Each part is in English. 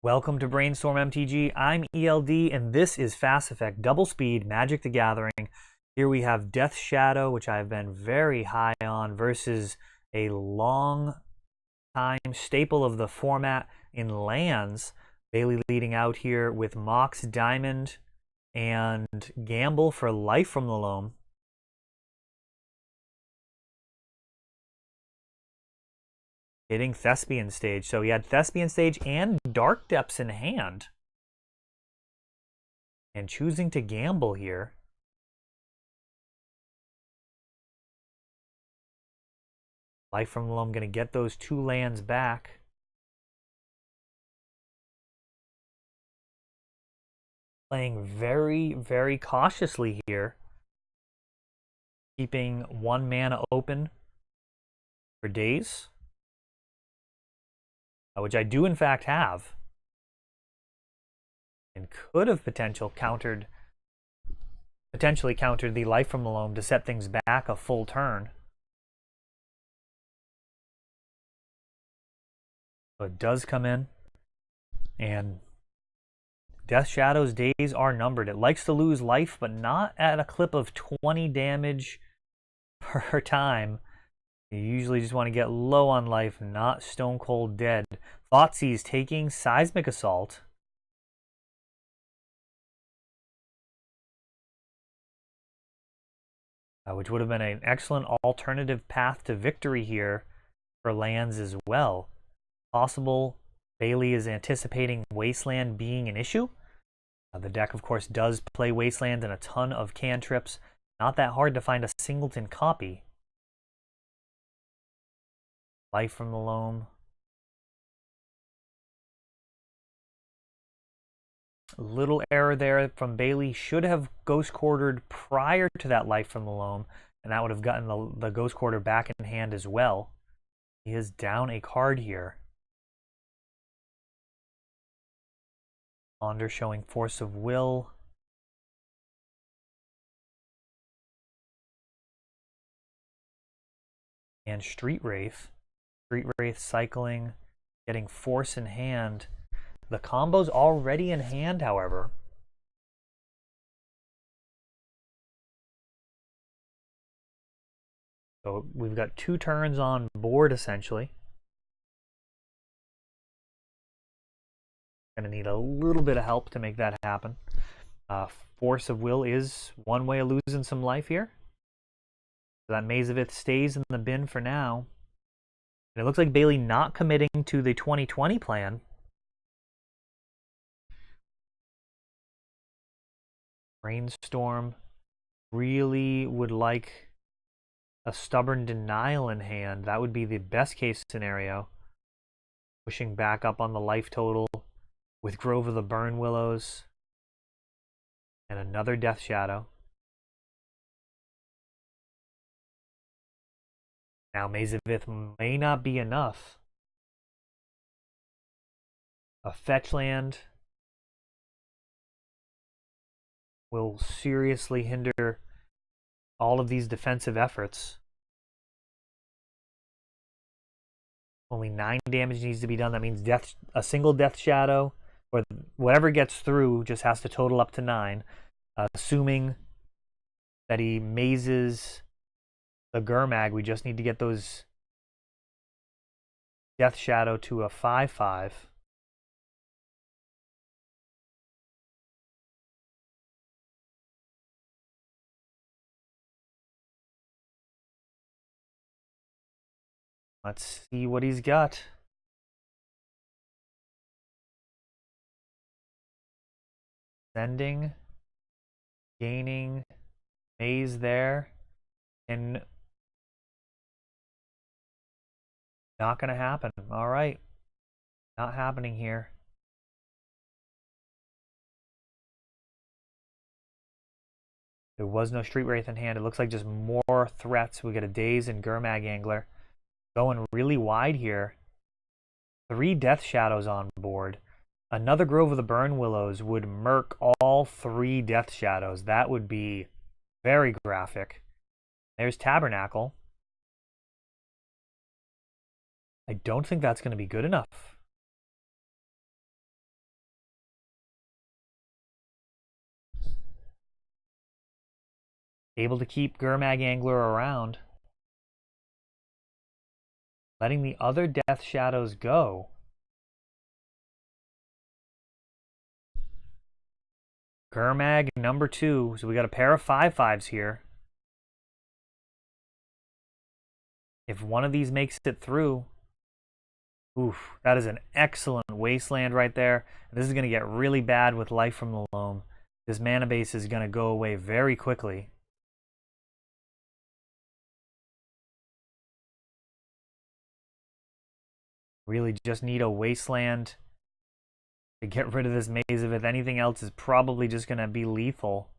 Welcome to Brainstorm MTG. I'm ELD, and this is Fast Effect Double Speed Magic the Gathering. Here we have Death Shadow, which I've been very high on, versus a long time staple of the format in lands. Bailey leading out here with Mox Diamond and Gamble for Life from the Loam. Hitting Thespian Stage. So he had Thespian Stage and Dark Depths in hand. And choosing to gamble here. Life from the Loam going to get those two lands back. Playing very, very cautiously here. Keeping one mana open for days. Which I do in fact have. And could have potentially countered the Life from the Loam to set things back a full turn. So it does come in. And Death Shadow's days are numbered. It likes to lose life, but not at a clip of 20 damage per time. You usually just want to get low on life, not stone cold dead. Thoughtseize taking Seismic Assault. Which would have been an excellent alternative path to victory here for lands as well. Possible Bailey is anticipating Wasteland being an issue. The deck, of course, does play Wasteland and a ton of cantrips. Not that hard to find a singleton copy. Life from the Loam. Little error there from Bailey. Should have Ghost Quartered prior to that Life from the Loam, and that would have gotten the Ghost Quarter back in hand as well. He is down a card here. Ponder showing Force of Will. And Street Wraith. Street Wraith cycling, getting Force in hand. The combo's already in hand, however. So we've got 2 turns on board, essentially. Gonna need a little bit of help to make that happen. Force of Will is one way of losing some life here. So that Maze of Ith stays in the bin for now. And it looks like Bailey not committing to the 2020 plan. Brainstorm really would like a Stubborn Denial in hand. That would be the best case scenario. Pushing back up on the life total with Grove of the Burn Willows. And another Death Shadow. Now Maze of Ith may not be enough. A fetch land will seriously hinder all of these defensive efforts. Only 9 damage needs to be done. That means a single Death Shadow, or whatever gets through, just has to total up to 9. Assuming that he mazes the Gurmag, we just need to get those Death Shadow to a 5/5. Let's see what he's got. Sending, gaining, maze there, and not going to happen. All right. Not happening here. There was no Street Wraith in hand. It looks like just more threats. We get a Daze and Gurmag Angler. Going really wide here. 3 Death Shadows on board. Another Grove of the Burn Willows would murk all 3 Death Shadows. That would be very graphic. There's Tabernacle. I don't think that's going to be good enough. Able to keep Gurmag Angler around. Letting the other Death Shadows go. Gurmag number 2. So we got a pair of 5/5s here. If one of these makes it through, oof, that is an excellent wasteland right there. This is going to get really bad with Life from the Loam. This mana base is going to go away very quickly. Really just need a wasteland to get rid of this Maze of It. Anything else is probably just going to be lethal.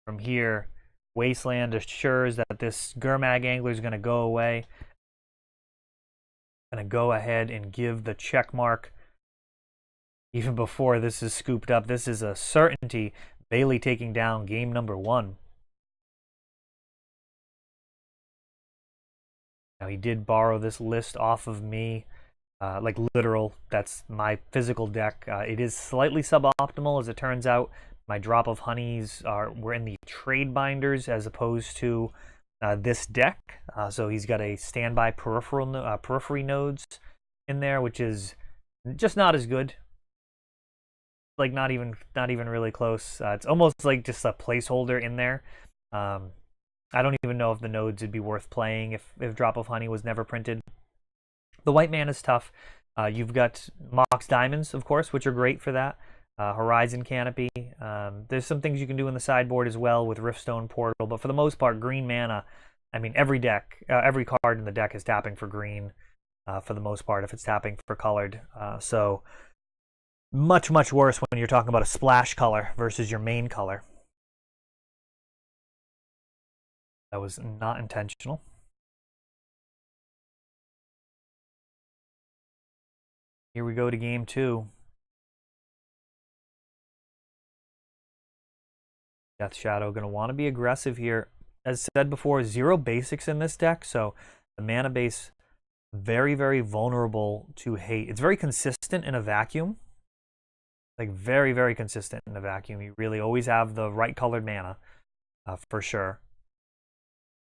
From here, Wasteland assures that this Gurmag Angler is going to go away. Going to go ahead and give the check mark even before this is scooped up. This is a certainty. Bailey taking down game number 1. Now, he did borrow this list off of me, like literal. That's my physical deck. It is slightly suboptimal, as it turns out. My Drop of Honeys were in the trade binders as opposed to this deck. So he's got a standby periphery nodes in there, which is just not as good. Like not even really close. It's almost like just a placeholder in there. I don't even know if the nodes would be worth playing if Drop of Honey was never printed. The white man is tough. You've got Mox Diamonds, of course, which are great for that. Horizon Canopy. There's some things you can do in the sideboard as well with Riftstone Portal, but for the most part, green mana. I mean, every card in the deck is tapping for green for the most part if it's tapping for colored. So much worse when you're talking about a splash color versus your main color. That was not intentional. Here we go to game 2. Death Shadow going to want to be aggressive here. As said before, 0 basics in this deck, so the mana base very vulnerable to hate. It's very consistent in a vacuum. Like very consistent in a vacuum. You really always have the right colored mana for sure.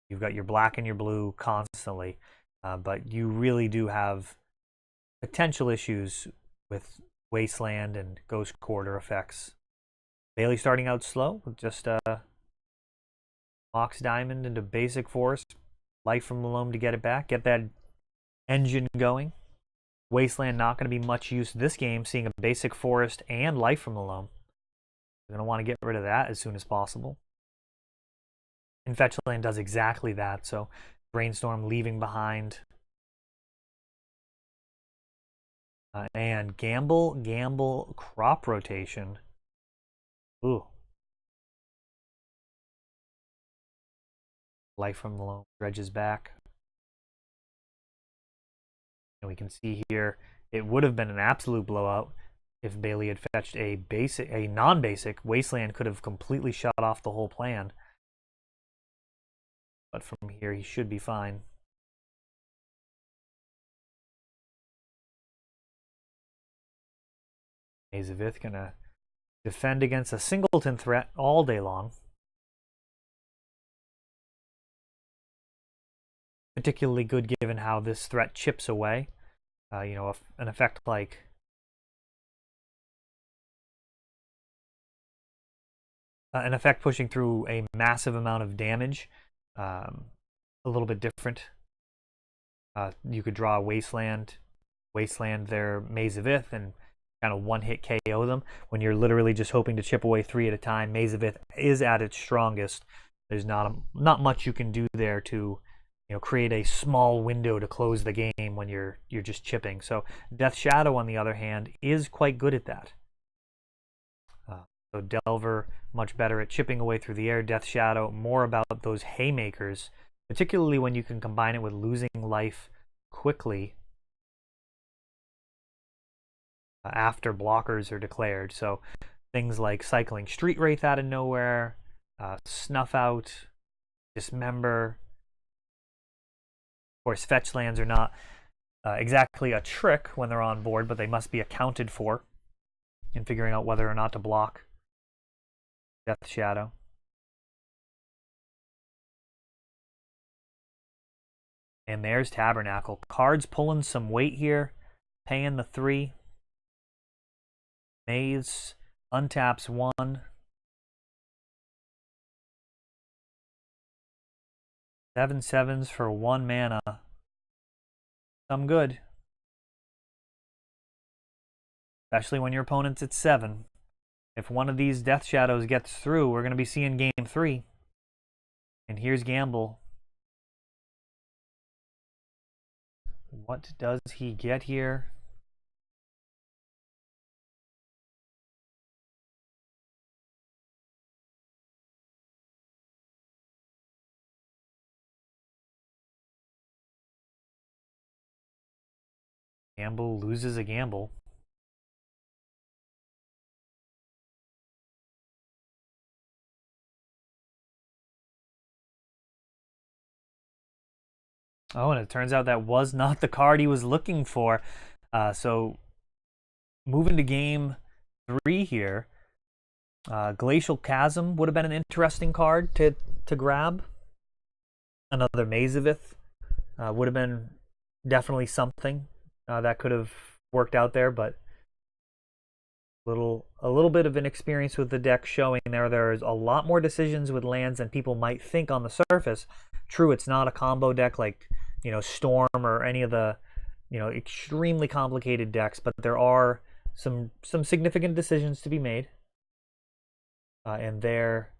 You've got your black and your blue constantly, but you really do have potential issues with Wasteland and Ghost Quarter effects. Bailey starting out slow with just Mox Diamond into basic forest. Life from the Loam to get it back. Get that engine going. Wasteland not going to be much use this game, seeing a basic forest and Life from the Loam. You're going to want to get rid of that as soon as possible. And Fetchland does exactly that, so Brainstorm leaving behind. And Gamble, crop rotation. Ooh. Life from the Loam dredges back. And we can see here, it would have been an absolute blowout if Bailey had fetched a non-basic. Wasteland could have completely shut off the whole plan. But from here, he should be fine. Maze of Ith gonna defend against a singleton threat all day long. Particularly good given how this threat chips away. You know, an effect like an effect pushing through a massive amount of damage. A little bit different. You could draw Wasteland their Maze of Ith, and kind of one-hit KO them when you're literally just hoping to chip away 3 at a time. Maze of Ith is at its strongest. There's not much you can do there to, you know, create a small window to close the game when you're just chipping. So Death Shadow, on the other hand, is quite good at that. So Delver much better at chipping away through the air. Death Shadow more about those haymakers, particularly when you can combine it with losing life quickly after blockers are declared. So things like cycling Street Wraith out of nowhere, Snuff Out, Dismember. Of course, fetch lands are not exactly a trick when they're on board, but they must be accounted for. in figuring out whether or not to block Death Shadow. And there's Tabernacle. Cards pulling some weight here, paying the 3. Maze untaps 1. 7 7s for 1 mana. Some good. Especially when your opponent's at 7. If one of these Death Shadows gets through, we're going to be seeing game 3. And here's Gamble. What does he get here? Gamble loses a gamble. Oh, and it turns out that was not the card he was looking for. So moving to game 3 here. Glacial Chasm would have been an interesting card to grab. Another Mazavith would have been definitely something that could have worked out there, but a little bit of inexperience with the deck showing there. There's a lot more decisions with lands than people might think on the surface. True, it's not a combo deck like, you know, Storm or any of the, you know, extremely complicated decks, but there are some significant decisions to be made. And there,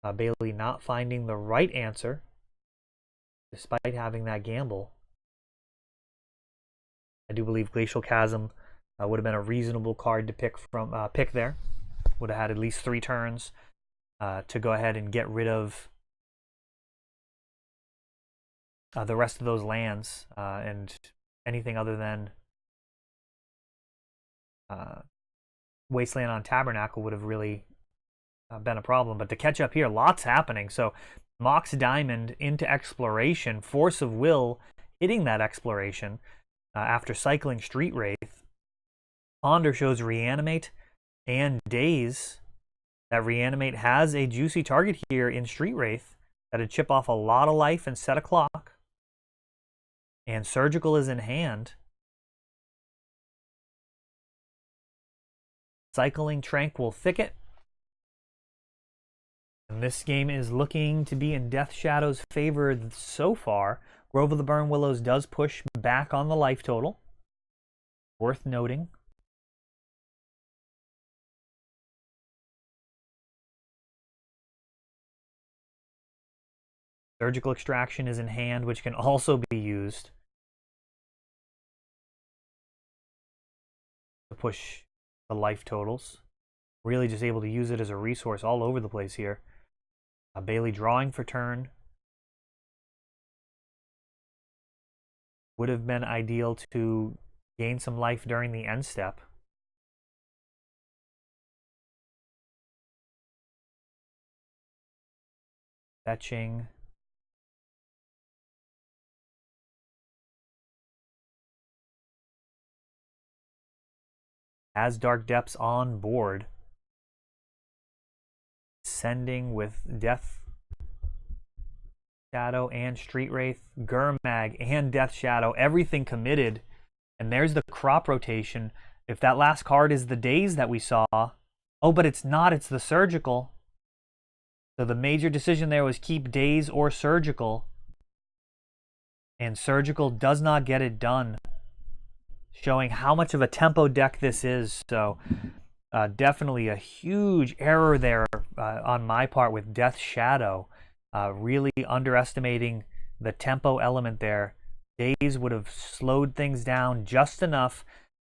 Bailey not finding the right answer, despite having that gamble. I do believe Glacial Chasm would have been a reasonable card to pick there. Would have had at least 3 turns to go ahead and get rid of the rest of those lands and anything other than Wasteland on Tabernacle would have really been a problem. But to catch up here, lots happening. So Mox Diamond into Exploration, Force of Will hitting that Exploration after cycling Street Wraith. Ponder shows Reanimate and Daze. That Reanimate has a juicy target here in Street Wraith that'd chip off a lot of life and set a clock. And Surgical is in hand. Cycling Tranquil Thicket. And this game is looking to be in Death Shadow's favor so far. Grove of the Burn Willows does push back on the life total. Worth noting. Surgical Extraction is in hand, which can also be used to push the life totals. Really just able to use it as a resource all over the place here. Bailey drawing for turn. Would have been ideal to gain some life during the end step. Fetching. Has Dark Depths on board. Sending with Death Shadow and Street Wraith, Gurmag and Death Shadow, everything committed. And there's the crop rotation. If that last card is the Daze that we saw, oh, but it's not, it's the Surgical. So the major decision there was keep Daze or Surgical. And Surgical does not get it done, showing how much of a tempo deck this is. So definitely a huge error there on my part with Death Shadow. Really underestimating the tempo element there. Daze would have slowed things down just enough,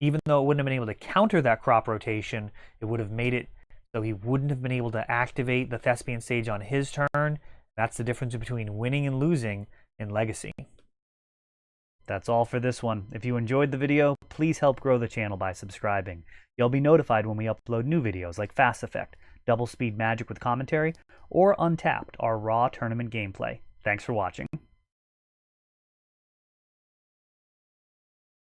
even though it wouldn't have been able to counter that crop rotation. It would have made it so he wouldn't have been able to activate the Thespian Sage on his turn. That's the difference between winning and losing in Legacy. That's all for this one. If you enjoyed the video, please help grow the channel by subscribing. You'll be notified when we upload new videos like Fast Effect, Double Speed Magic with commentary, or Untapped, our raw tournament gameplay. Thanks for watching.